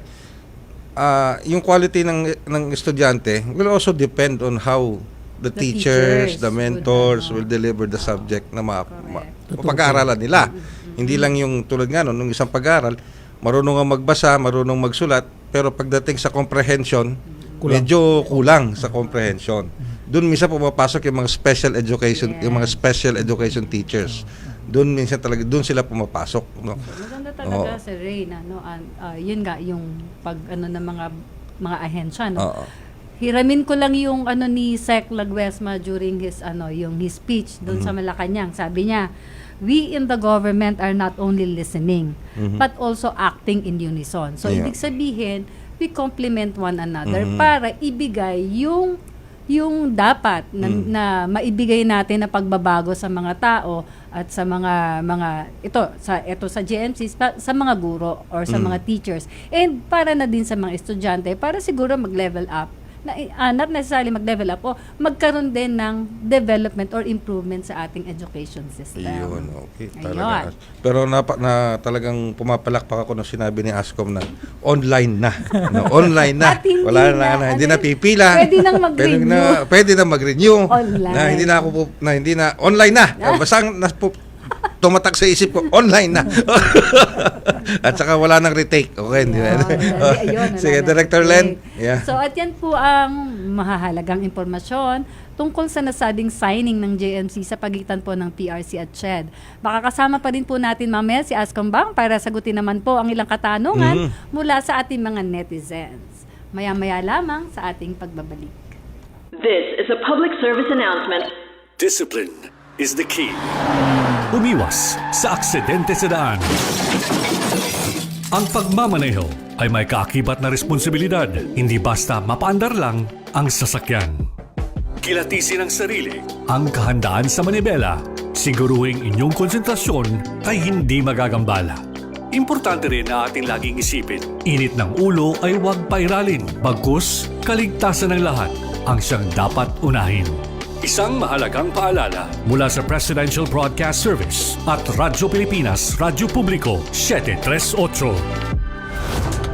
Speaker 5: yung quality ng estudyante will also depend on how the teachers, the mentors will deliver the subject na pag-aaralan nila. Hindi lang yung tulad nga nung isang pag-aaral, marunong ang magbasa, marunong magsulat, pero pagdating sa comprehension, medyo kulang sa comprehension. Doon minsan pumapasok yung mga special education, yung mga special education teachers. Doon minsan talaga, doon sila pumapasok. No?
Speaker 7: Maganda talaga, Sir Ray, yun nga, yung pag ng mga ahensya, no? Hiramin ko lang yung ni Sec Laguesma during his speech doon sa Malacanang. Sabi niya, we in the government are not only listening but also acting in unison. So ibig sabihin, we complement one another para ibigay yung dapat na maibigay natin na pagbabago sa mga tao at sa mga ito sa GMC, sa mga guro or sa mga teachers, and para na din sa mga estudyante para siguro mag-level up. Not necessarily mag-level up o magkaroon din ng development or improvement sa ating education system.
Speaker 5: Yun, okay. Talaga. Pero talagang pumapalakpak ako nung sinabi ni Ascom na online na. Online na. Wala na, hindi na pipila.
Speaker 7: Pwede nang mag-renew.
Speaker 5: Pwede na mag-renew.
Speaker 7: Online.
Speaker 5: Na hindi na online na. Basta tumatak sa isip ko, online na. At saka wala nang retake. Okay, hindi na.
Speaker 7: Ayun,
Speaker 5: Sige,
Speaker 7: wala na.
Speaker 5: Director Len.
Speaker 7: Okay.
Speaker 5: Yeah.
Speaker 7: So, at yan po ang mahahalagang impormasyon tungkol sa nasabing signing ng JMC sa pagitan po ng PRC at CHED. Makakasama pa rin po natin mamaya si Ascom Bang para sagutin naman po ang ilang katanungan mula sa ating mga netizens. Maya-maya lamang sa ating pagbabalik.
Speaker 12: This is a public service announcement.
Speaker 2: Discipline is the key. Umiwas sa aksidente sa daan. Ang pagmamaneho ay may kaakibat na responsibilidad. Hindi basta mapaandar lang ang sasakyan. Kilatisin ang sarili, ang kahandaan sa manibela. Siguruhing inyong konsentrasyon ay hindi magagambala. Importante rin na ating laging isipin, init ng ulo ay huwag pairalin. Bagkus, kaligtasan ng lahat ang siyang dapat unahin. Isang mahalagang paalala mula sa Presidential Broadcast Service at Radyo Pilipinas, Radyo Publiko, 738.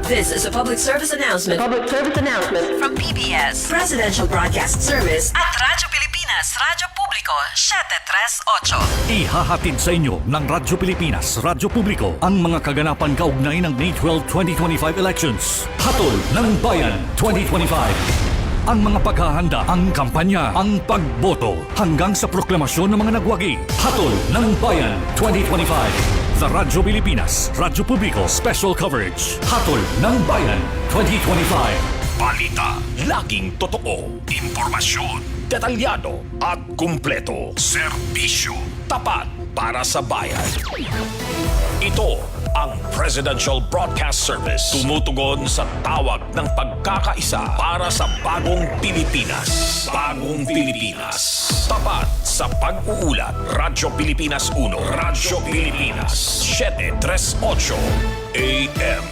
Speaker 12: This is a public service announcement. Public service announcement from PBS, Presidential Broadcast Service at Radyo Pilipinas, Radyo Publiko, 738.
Speaker 2: Ihahatid sa inyo ng Radyo Pilipinas, Radyo Publiko ang mga kaganapan kaugnay ng May 12, 2025 elections. Hatol ng Bayan 2025. Ang mga paghahanda, ang kampanya, ang pagboto, hanggang sa proklamasyon ng mga nagwagi. Hatol ng Bayan 2025. The Radyo Pilipinas, Radyo Publiko, Special Coverage. Hatol ng Bayan 2025.
Speaker 3: Balita, laging totoo. Impormasyon, detalyado at kumpleto. Serbisyo, tapat para sa bayan. Ito ang Presidential Broadcast Service. Tumutugon sa tawag ng pagkakaisa para sa bagong Pilipinas. Bagong Pilipinas. Tapat sa pag-uulat. Radyo Pilipinas 1. Radyo Pilipinas 738 AM.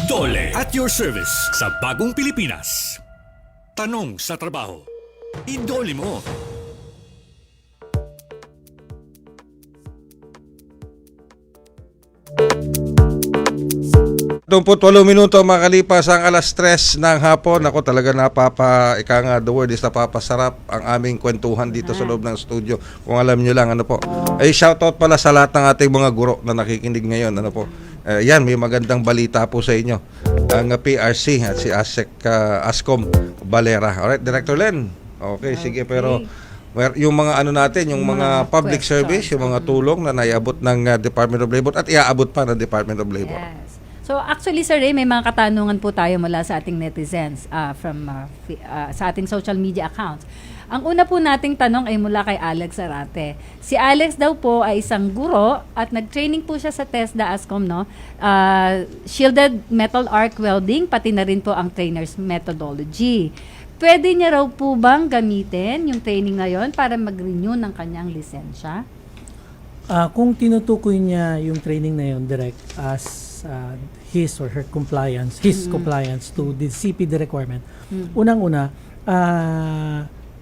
Speaker 2: Dole at your service sa bagong Pilipinas. Tanong sa trabaho. Idole mo.
Speaker 5: 28 minuto makalipas ang alas 3 ng hapon. Ako talaga the word is napapasarap ang aming kwentuhan dito sa loob ng studio. Kung alam nyo lang, ano po. Ay, shoutout pala sa lahat ng ating mga guro na nakikinig ngayon. Ano po. Yan, may magandang balita po sa inyo. Ang PRC at si Ascom Valera. Alright, Director Len. Okay, sige, pero yung mga ano natin, yung mga public service, yung mga tulong na naiabot ng Department of Labor at iaabot pa ng Department of Labor.
Speaker 7: Yes. So actually, Sir Ray, may mga katanungan po tayo mula sa ating netizens sa ating social media accounts. Ang una po nating tanong ay mula kay Alex Arate. Si Alex daw po ay isang guro at nag-training po siya sa TESDA Ascom, no? Shielded metal arc welding, pati na rin po ang trainer's methodology. Pwede niya raw po bang gamitin yung training na yon para mag-renew ng kanyang lisensya?
Speaker 9: Kung tinutukoy niya yung training na yon direct as his or her compliance, compliance to the CPD requirement, unang-una,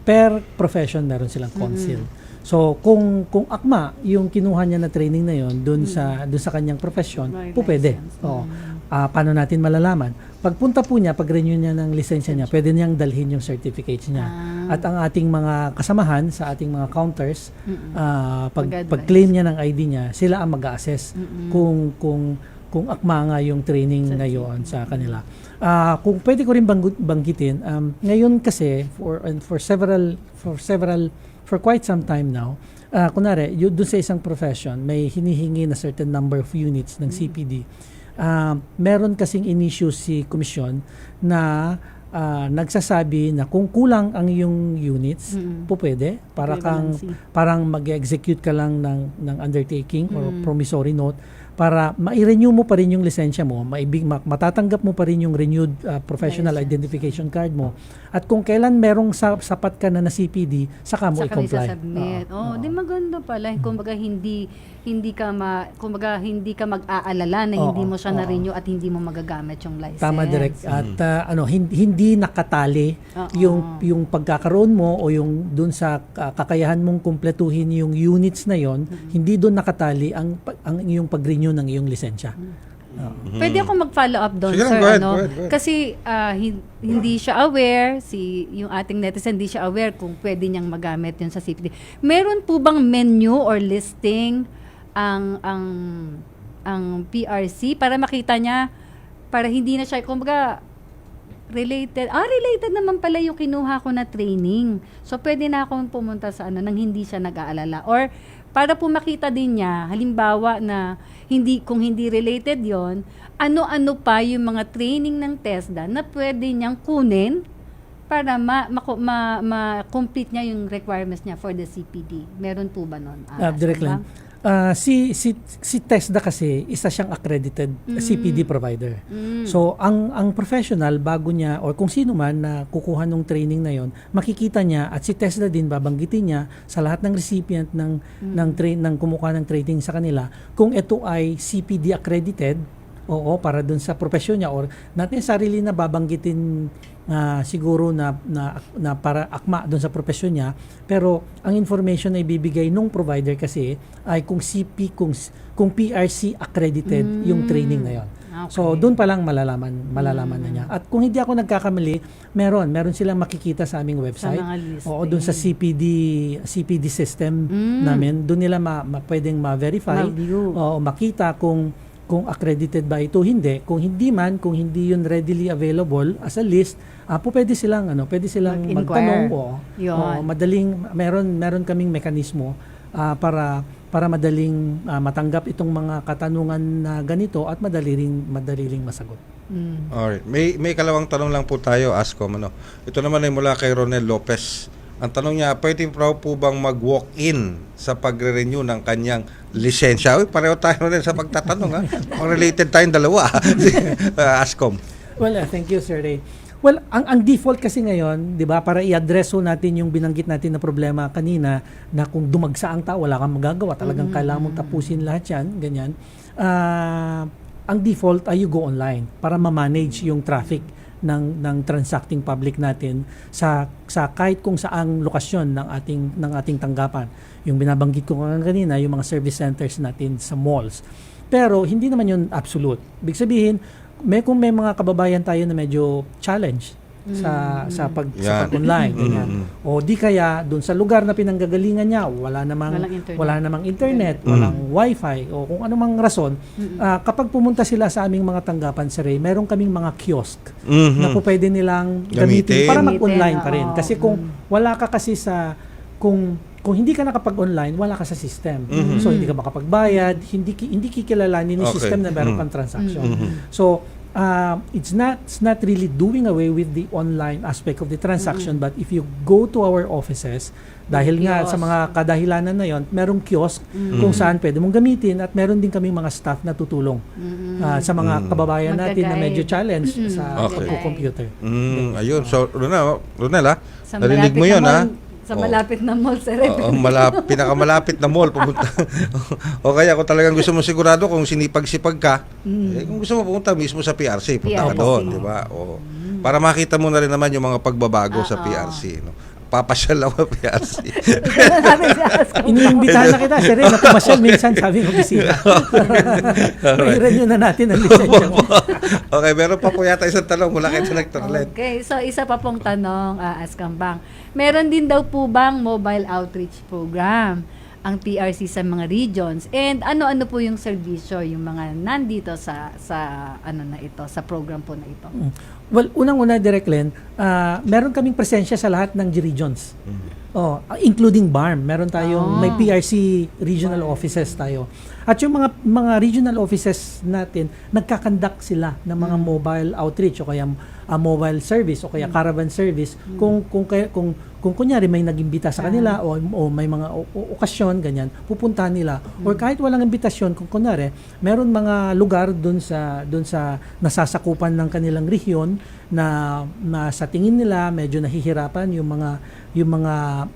Speaker 9: per profession meron silang council. So kung akma yung kinuha niya na training na yon doon sa kanyang profession, pwede. Paano natin malalaman? Pagpunta po niya, pag-renew niya ng lisensya niya, pwede niyang dalhin yung certificates niya. At ang ating mga kasamahan sa ating mga counters, pag-claim niya ng ID niya, sila ang mag-assess kung akma nga yung training ngayon sa kanila. Kung pwede ko rin banggitin, ngayon kasi for quite some time now, kunwari, doon sa isang profession, may hinihingi na certain number of units ng CPD. Meron kasing in-issue si komisyon na nagsasabi na kung kulang ang iyong units, pwede, parang mag-execute ka lang ng undertaking or promissory note para ma-renew mo pa rin yung lisensya mo, matatanggap mo pa rin yung renewed professional identification card mo. At kung kailan merong sapat ka na CPD, saka mo i-comply.
Speaker 7: Di maganda pala. Kumbaga hindi ka mag-aalala na hindi mo siya na-renew at hindi mo magagamit yung license.
Speaker 9: Tama, direct. At hindi nakatali yung pagkakaroon mo o yung dun sa kakayahan mong kumpletuhin yung units na yon, hindi doon nakatali ang iyong pag-renew ng iyong lisensya.
Speaker 7: Pwede ako mag-follow up doon, sir.
Speaker 5: Go ahead.
Speaker 7: Kasi hindi siya aware, yung ating netizen hindi siya aware kung pwede niyang magamit yun sa CPD. Meron po bang menu or listing ang PRC para makita niya, para hindi na siya, kumbaga, related naman pala yung kinuha ko na training. So, pwede na akong pumunta sa nang hindi siya nag-aalala. Or, para po makita din niya, halimbawa na kung hindi related yon, ano-ano pa yung mga training ng TESDA na pwede niyang kunin para ma-complete niya yung requirements niya for the CPD. Meron po ba nun?
Speaker 9: Direct lang. Si TESDA kasi isa siyang accredited CPD provider. So ang professional bago niya or kung sino man na kukuha ng training na yon, makikita niya at si TESDA din babanggitin niya sa lahat ng recipient ng kumukuha ng training sa kanila kung ito ay CPD accredited. Oo, para dun sa profesyon niya or natin sarili na babanggitin siguro na para akma dun sa profesyon niya, pero ang information na ibibigay nung provider kasi ay kung PRC accredited yung training na yon. Okay. So doon pa lang malalaman na niya. At kung hindi ako nagkakamali, meron silang makikita sa aming website. Oo, doon sa CPD system namin, doon nila pwedeng ma-verify o makita kung accredited ba ito, hindi. Kung hindi yun readily available as a list, pwede silang magtanong meron kaming mekanismo para madaling matanggap itong mga katanungan na ganito at madali ring masagot.
Speaker 5: Alright. May kalawang tanong lang po tayo, Ascom. Ito naman ay mula kay Ronel Lopez. Ang tanong niya, pwede po bang mag-walk-in sa pagre-renew ng kanyang lisensya? Uy, pareho tayo rin sa pagtatanong. Related tayong dalawa. Ascom.
Speaker 9: Well, thank you, Sir Ray. Well, ang default kasi ngayon, 'di ba, para i-address natin yung binanggit natin na problema kanina na kung dumagsa ang tao, wala kang magagawa, talagang kailangan mong tapusin lahat 'yan, ganyan. Ang default ay you go online para ma-manage yung traffic ng transacting public natin sa kahit kung saang lokasyon ng ating tanggapan. Yung binabanggit ko kanina, yung mga service centers natin sa malls. Pero hindi naman yun absolute. Ibig sabihin, kung may mga kababayan tayo na medyo challenge sa pag-online, ganyan. O di kaya doon sa lugar na pinanggagalingan niya, wala namang internet, walang wifi, o kung anumang rason, kapag pumunta sila sa aming mga tanggapan sa Ray, meron kaming mga kiosk na po pwede nilang gamitin para mag-online pa rin. Kasi kung wala ka kasi kung hindi ka nakapag-online, wala ka sa system. So hindi ka makapagbayad, hindi kikilalanin yung system na meron kang transaction. So it's not really doing away with the online aspect of the transaction, but if you go to our offices, dahil nga sa mga kadahilanan na yon, merong kiosk kung saan pwede mong gamitin at meron din kaming mga staff na tutulong sa mga kababayan natin na medyo challenge sa pagko-computer.
Speaker 5: Ayun. So, Ronel, narinig mo yun,
Speaker 7: Sa malapit na mall, Sir Ray.
Speaker 5: Pinakamalapit na mall pumunta. O kaya kung talagang gusto mo sigurado kung sinipag-sipag ka, kung gusto mo pumunta mismo sa PRC, punta ka doon, di ba? Para makita mo na rin naman yung mga pagbabago sa PRC. Papasyal ako sa PRC.
Speaker 9: Iniimbitahan na kita, Sir Ray, na pumasyal minsan sa aming opisina. I-renew na natin ang lisensya mo.
Speaker 5: Okay, meron pa po yata isang tanong mula kay Senator Len.
Speaker 7: Okay, so isa pa pong tanong, Askambang. Meron din daw po bang mobile outreach program ang PRC sa mga regions? And ano-ano po yung serbisyo, yung mga nandito sa sa program po na ito?
Speaker 9: Well, unang-una, Direk Len, meron kaming presensya sa lahat ng regions. Including BARM. Meron tayong may PRC regional offices tayo. At yung mga regional offices natin, nagkakandak sila ng mga mobile outreach o kaya mobile service o kaya caravan service kung kunyari may nag-imbita sa kanila o may mga okasyon ganyan, pupuntahan nila. Or kahit walang imbitasyon, kung kunyari meron mga lugar doon sa nasasakupan ng kanilang rehiyon na sa tingin nila medyo nahihirapan yung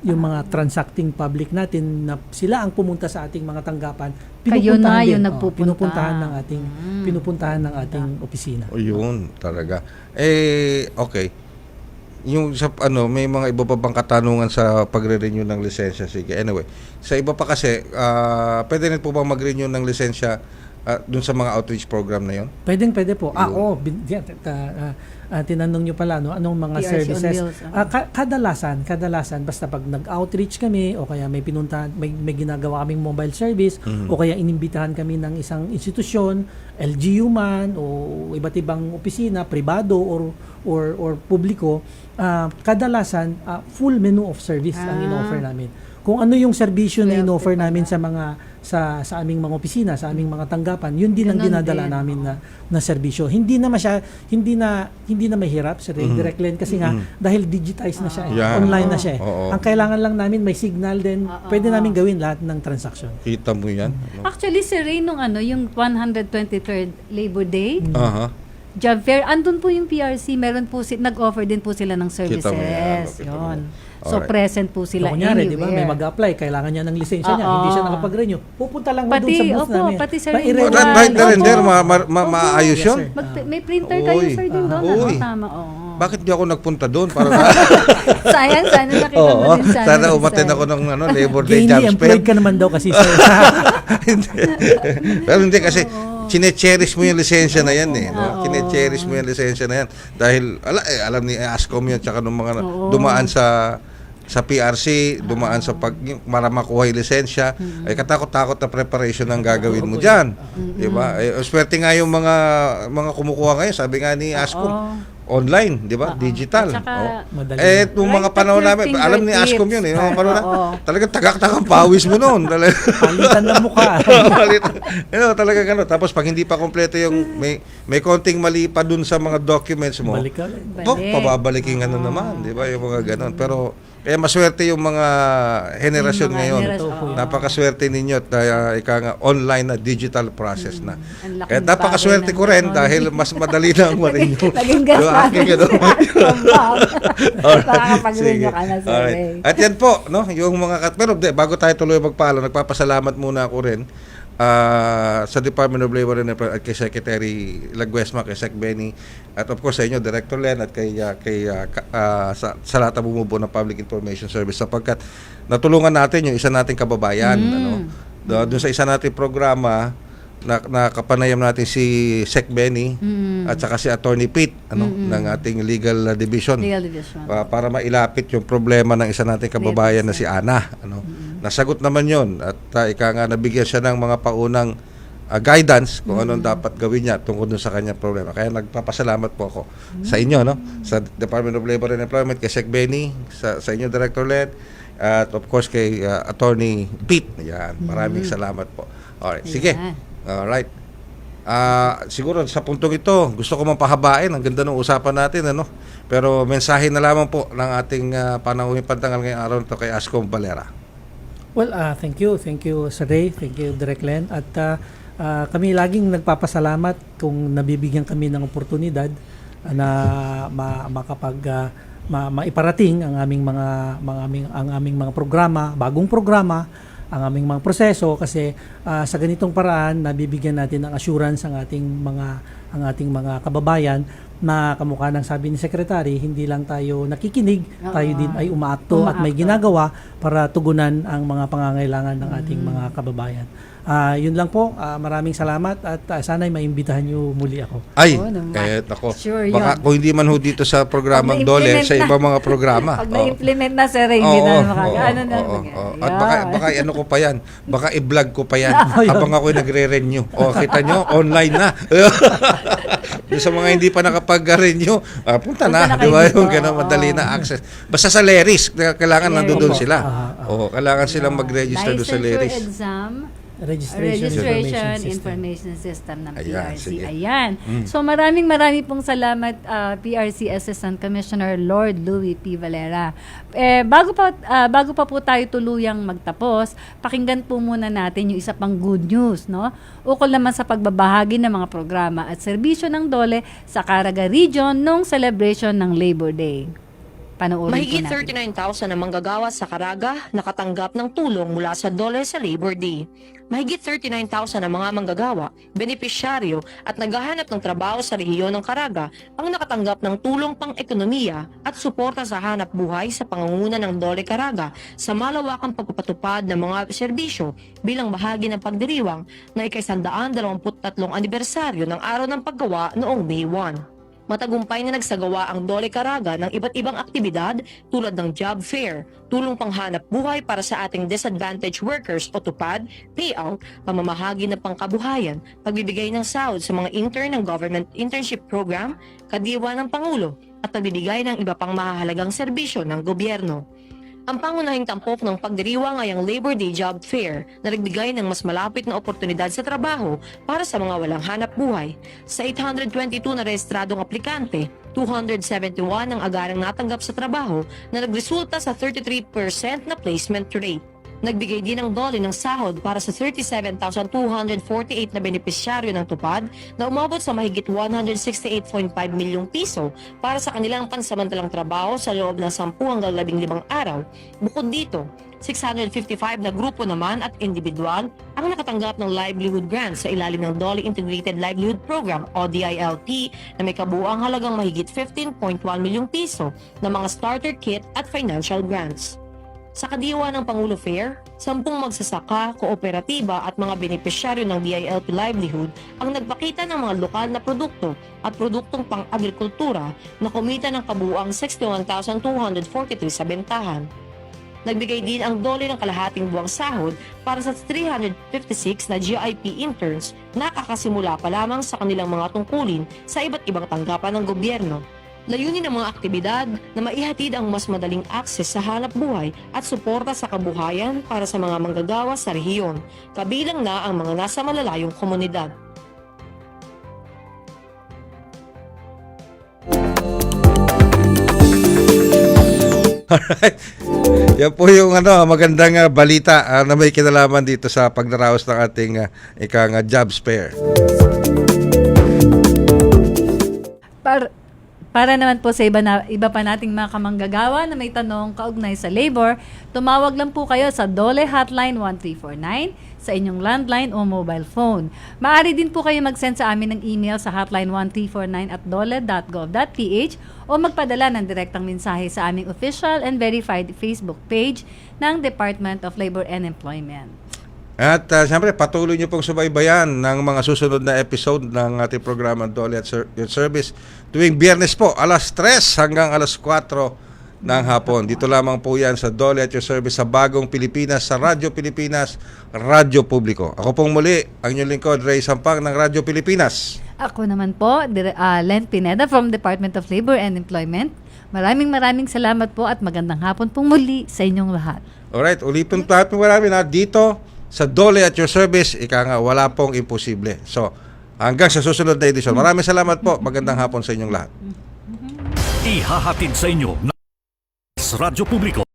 Speaker 9: mga transacting public natin na sila ang pumunta sa ating mga tanggapan, pinupuntahan ng ating opisina.
Speaker 5: Yun talaga. Okay. Yung sa may mga iba pa bang katanungan sa pagre-renew ng lisensya? Sige. Anyway, sa iba pa kasi pwede rin po bang mag-renew ng lisensya dun sa mga outreach program na yon?
Speaker 9: Pwede po. Oo, tinanong nyo pala, no, anong mga
Speaker 7: PRC on
Speaker 9: services.
Speaker 7: Wheels,
Speaker 9: Kadalasan, basta pag nag-outreach kami, o kaya may pinuntahan, may ginagawa kaming mobile service, o kaya inimbitahan kami ng isang institusyon, LGU man, o iba't ibang opisina, pribado, or publiko, kadalasan, full menu of service ang in-offer namin. Kung ano yung serbisyo na in-offer namin sa mga sa aming mga opisina, sa aming mga tanggapan, yun din ang dinadala namin na serbisyo. Hindi na mahirap sa direct line kasi nga dahil digitized na siya, online na siya. Ang kailangan lang namin may signal din, pwede namin gawin lahat ng transaction.
Speaker 5: Kita mo yan?
Speaker 7: Actually, si Ray, nung yung 123rd Labor Day, job fair, andun po yung PRC, meron po nag-offer din po sila ng services.
Speaker 5: Kita mo yan.
Speaker 7: Yun. So, present po sila
Speaker 9: kunyari, di ba,
Speaker 7: anywhere.
Speaker 9: may mag-apply, kailangan niya ng lisensya niya, hindi siya nakapag-renew. Pupunta lang mo doon sa booth namin.
Speaker 7: Pati sir,
Speaker 5: Right there and there, maayos yun.
Speaker 7: May printer kayo, sir, din doon. Tama,
Speaker 5: Bakit di ako nagpunta doon? Para
Speaker 7: sayang, sana nakita mo din sana.
Speaker 5: Sana umattend ako ng Labor Day job fair.
Speaker 9: Employed ka naman daw kasi, sir.
Speaker 5: Pero hindi kasi, chine-cherish mo yung lisensya na yan chine-cherish mo yung lisensya na yan. Dahil, alam ni Ascom yun, tsaka nung mga dumaan sa PRC, dumaan sa para makuha yung lisensya, ay katakot-takot na preparation ang gagawin mo dyan. Diba? Swerte nga yung mga kumukuha ngayon, sabi nga ni Ascom, online, di ba? Digital. Nung mga panahon namin, alam ni Ascom yun eh. Mga panahon talagang tagak-takang pawis mo noon.
Speaker 9: Palitan ng mukha.
Speaker 5: Talaga gano'n. Tapos pag hindi pa kompleto yung may konting mali pa dun sa mga documents mo, pababalikin ka na naman. Di ba? Yung mga gano'n. Pero kaya maswerte yung mga henerasyon ngayon. Napakaswerte ninyo at ika nga online na digital process na. Kaya napakaswerte ko rin dahil mas madali na ang marin yung aking ano.
Speaker 7: Nakakapag-renew ka na, sir.
Speaker 5: At yan po, no, yung mga pero bago tayo tuloy magpaalam, nagpapasalamat muna ako rin sa Department of Labor and Employment at kay Secretary Laguesma, kay Sec Benny, at of course sa inyo, Director Len, at sa lahat ng bumubuo ng Public Information Service sapagkat natulungan natin yung isa nating kababayan. Doon sa isa nating programa, nakapanayam natin si Sec Benny at saka si Attorney Pete ng ating legal division. Para mailapit yung problema ng isa nating kababayan na si Ana. Nasagot naman yon at ika nga nabigyan siya ng mga paunang guidance kung anong dapat gawin niya tungkol dun sa kanyang problema. Kaya nagpapasalamat po ako sa inyo, no? Sa Department of Labor and Employment, kay Sec Benny, sa inyo, Director Led, at of course kay Attorney Pete. Yan, maraming salamat po. Alright, sige. Alright. Siguro sa puntong ito, gusto ko mapahabain. Ang ganda ng usapan natin, ano? Pero mensahe na lamang po ng ating panahon pantangal ngayong araw nito kay Ascom Valera.
Speaker 9: Well, thank you, Sir Ray, thank you, Direk Len. At kami laging nagpapasalamat kung nabibigyan kami ng oportunidad na maiparating ang aming mga programa, bagong programa, ang aming mga proseso kasi sa ganitong paraan nabibigyan natin ng assurance ang ating mga kababayan na kamukha ng sabi ni Secretary, hindi lang tayo nakikinig, tayo din ay umaakto at may ginagawa para tugunan ang mga pangangailangan ng ating mga kababayan. Yun lang po, maraming salamat at sana'y maimbitahan nyo muli ako.
Speaker 5: Ay, ako. Sure, baka kung hindi man ho dito sa programang Dole, sa ibang mga programa.
Speaker 7: Pag na-implement na, sir, hindi na makakaano na.
Speaker 5: At baka ano ko pa yan, baka i-vlog ko pa yan habang ako'y nagre-renew. Kita nyo, online na. Sa mga hindi pa nakapag-renew, punta na, di ba? Yung gano'n, madali na access. Basta sa LERIS, kailangan nandoon sila. Kailangan silang mag-register doon sa LERIS.
Speaker 7: Licensure exam,
Speaker 9: Registration
Speaker 7: Information System ng PRC. Ayan. So maraming pong salamat PRC Assistant Commissioner Lord Louis P. Valera. Bago pa po tayo tuluyang magtapos, pakinggan po muna natin yung isa pang good news, no? Ukol naman sa pagbabahagi ng mga programa at serbisyo ng DOLE sa Caraga Region nung celebration ng Labor Day. Panoorin
Speaker 8: Mahigit
Speaker 7: po natin.
Speaker 8: 39,000 na manggagawa sa Caraga nakatanggap ng tulong mula sa DOLE sa Labor Day. Mahigit 39,000 na mga manggagawa, benepisyaryo at naghahanap ng trabaho sa rehiyon ng Caraga ang nakatanggap ng tulong pang-ekonomiya at suporta sa hanap buhay sa pangunguna ng DOLE Caraga sa malawakang pagpapatupad ng mga serbisyo bilang bahagi ng pagdiriwang na ika-123 anibersaryo ng Araw ng Paggawa noong May 1. Matagumpay na nagsagawa ang DOLE Caraga ng iba't ibang aktibidad tulad ng job fair, tulong panghanap buhay para sa ating disadvantaged workers o TUPAD, payout, pamamahagi ng pangkabuhayan, pagbibigay ng sahod sa mga intern ng Government Internship Program, kadiwa ng Pangulo, at pagbibigay ng iba pang mahahalagang serbisyo ng gobyerno. Ang pangunahing tampok ng pagdiriwang ay ang Labor Day Job Fair na nagbigay ng mas malapit na oportunidad sa trabaho para sa mga walang hanap buhay. Sa 822 na rehistradong aplikante, 271 ang agarang natanggap sa trabaho na nagresulta sa 33% na placement rate. Nagbigay din ang DOLE ng sahod para sa 37,248 na benepisyaryo ng TUPAD na umabot sa mahigit 168.5 milyong piso para sa kanilang pansamantalang trabaho sa loob ng 10 hanggang 15 araw. Bukod dito, 655 na grupo naman at individual ang nakatanggap ng livelihood grants sa ilalim ng DOLE Integrated Livelihood Program o DILP na may kabuuang halagang mahigit 15.1 milyong piso na mga starter kit at financial grants. Sa kadiwa ng Pangulo Fair, 10 magsasaka, kooperatiba at mga benepisyaryo ng DILP Livelihood ang nagpakita ng mga lokal na produkto at produktong pang-agrikultura na kumita ng kabuuang 61,243 sa bentahan. Nagbigay din ang DOLE ng kalahating buwang sahod para sa 356 na GIP interns na kakasimula pa lamang sa kanilang mga tungkulin sa iba't ibang tanggapan ng gobyerno. Layunin ng mga aktibidad na maihatid ang mas madaling akses sa hanap buhay at suporta sa kabuhayan para sa mga manggagawa sa rehiyon, kabilang na ang mga nasa malalayong komunidad.
Speaker 5: Alright. Yan po yung magandang balita na may kinalaman dito sa pagdaraos ng ating job fair.
Speaker 7: Para naman po sa iba pa nating mga kamanggagawa na may tanong kaugnay sa labor, tumawag lang po kayo sa DOLE Hotline 1349 sa inyong landline o mobile phone. Maaari din po kayo mag-send sa amin ng email sa hotline1349@dole.gov.ph o magpadala ng direktang mensahe sa aming official and verified Facebook page ng Department of Labor and Employment.
Speaker 5: At siyempre, patuloy nyo pong subaybayan ng mga susunod na episode ng ating programa DOLE at Your Service tuwing Biyernes po, alas 3 hanggang alas 4 ng hapon. Dito lamang po yan sa DOLE at Your Service sa Bagong Pilipinas, sa Radyo Pilipinas, Radyo Publiko. Ako pong muli, ang inyong lingkod, Ray Sampang ng Radyo Pilipinas.
Speaker 7: Ako naman po, Len Pineda from Department of Labor and Employment. Maraming salamat po at magandang hapon pong muli sa inyong lahat.
Speaker 5: Alright, ulitin po namin dito sa DOLE at Your Service, wala pong imposible. So, hanggang sa susunod na edisyon. Maraming salamat po. Magandang hapon sa inyong lahat.
Speaker 2: Ihahatid sa inyo ng Radyo Publiko